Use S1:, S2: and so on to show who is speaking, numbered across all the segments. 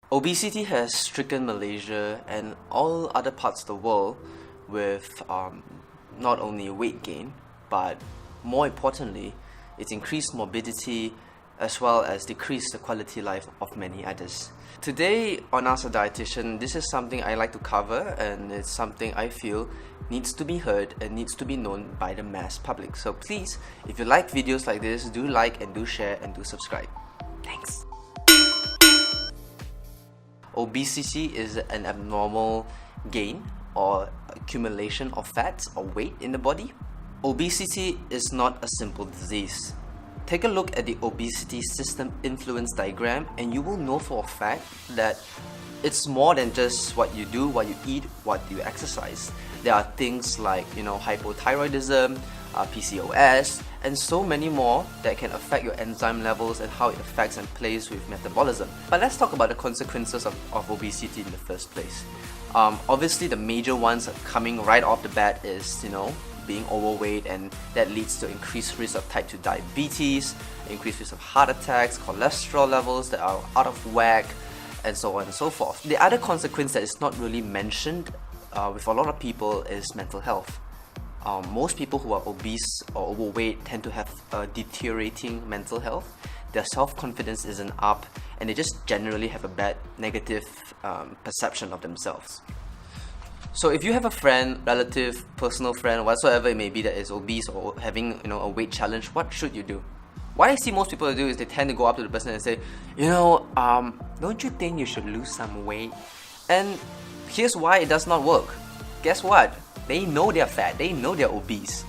S1: Obesity has stricken Malaysia and all other parts of the world with not only weight gain, but more importantly, it's increased morbidity as well as decreased the quality life of many others. Today on Ask a Dietitian, this is something I like to cover, and it's something I feel needs to be heard and needs to be known by the mass public. So please, if you like videos like this, do like and do share and do subscribe. Thanks. Obesity is an abnormal gain or accumulation of fat or weight in the body. Obesity is not a simple disease. Take a look at the obesity system influence diagram and you will know for a fact that it's more than just what you do, what you eat, what you exercise. There are things like, hypothyroidism, PCOS, and so many more that can affect your enzyme levels and how it affects and plays with metabolism. But let's talk about the consequences of obesity in the first place. Obviously, the major ones coming right off the bat is, being overweight, and that leads to increased risk of type 2 diabetes, increased risk of heart attacks, cholesterol levels that are out of whack, and so on and so forth. The other consequence that is not really mentioned with a lot of people is mental health. Most people who are obese or overweight tend to have a deteriorating mental health. Their self-confidence isn't up, and they just generally have a bad, negative perception of themselves. So if you have a friend, relative, personal friend, whatsoever it may be that is obese or having a weight challenge, what should you do? What I see most people do is they tend to go up to the person and say, don't you think you should lose some weight? And here's why it does not work. Guess what? They know they're fat, they know they're obese.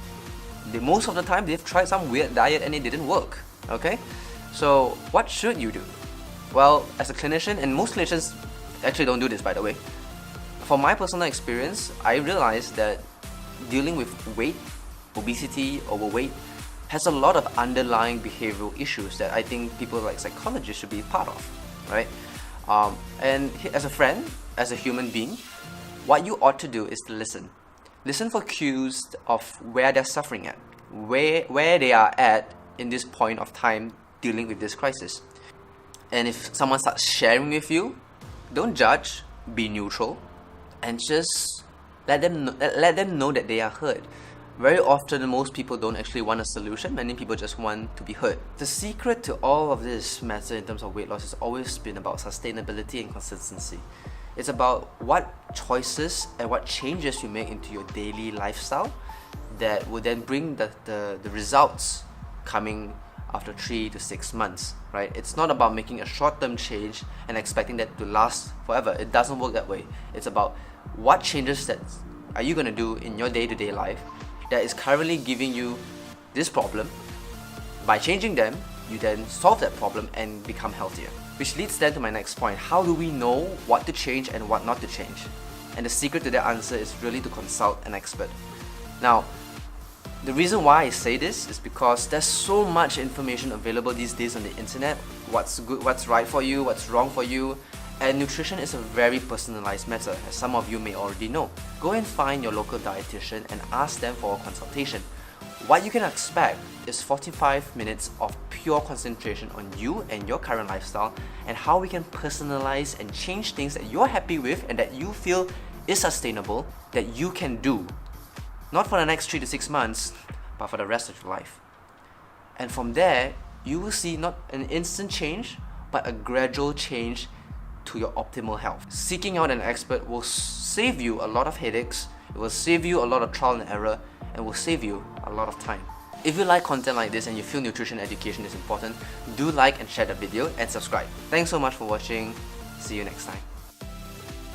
S1: Most of the time they've tried some weird diet and it didn't work. Okay? So what should you do? Well, as a clinician, and most clinicians actually don't do this, by the way. From my personal experience, I realized that dealing with weight, obesity, overweight has a lot of underlying behavioral issues that I think people like psychologists should be part of, right? And as a friend, as a human being, what you ought to do is to listen. Listen for cues of where they're suffering at, where they are at in this point of time dealing with this crisis. And if someone starts sharing with you, don't judge, be neutral, and just let them know that they are heard. Very often, most people don't actually want a solution. Many people just want to be heard. The secret to all of this matter in terms of weight loss has always been about sustainability and consistency. It's about what choices and what changes you make into your daily lifestyle that will then bring the results coming after 3 to 6 months, right? It's not about making a short-term change and expecting that to last forever. It doesn't work that way. It's about what changes that are you going to do in your day-to-day life that is currently giving you this problem. By changing them, you then solve that problem and become healthier. Which leads then to my next point. How do we know what to change and what not to change? And the secret to that answer is really to consult an expert. Now, the reason why I say this is because there's so much information available these days on the internet. What's good, what's right for you, what's wrong for you. And nutrition is a very personalized matter, as some of you may already know. Go and find your local dietitian and ask them for a consultation. What you can expect is 45 minutes of pure concentration on you and your current lifestyle and how we can personalize and change things that you're happy with and that you feel is sustainable, that you can do. Not for the next 3 to 6 months, but for the rest of your life. And from there, you will see not an instant change, but a gradual change to your optimal health. Seeking out an expert will save you a lot of headaches, it will save you a lot of trial and error, and will save you a lot of time. If you like content like this and you feel nutrition education is important, do like and share the video and subscribe. Thanks so much for watching. See you next time.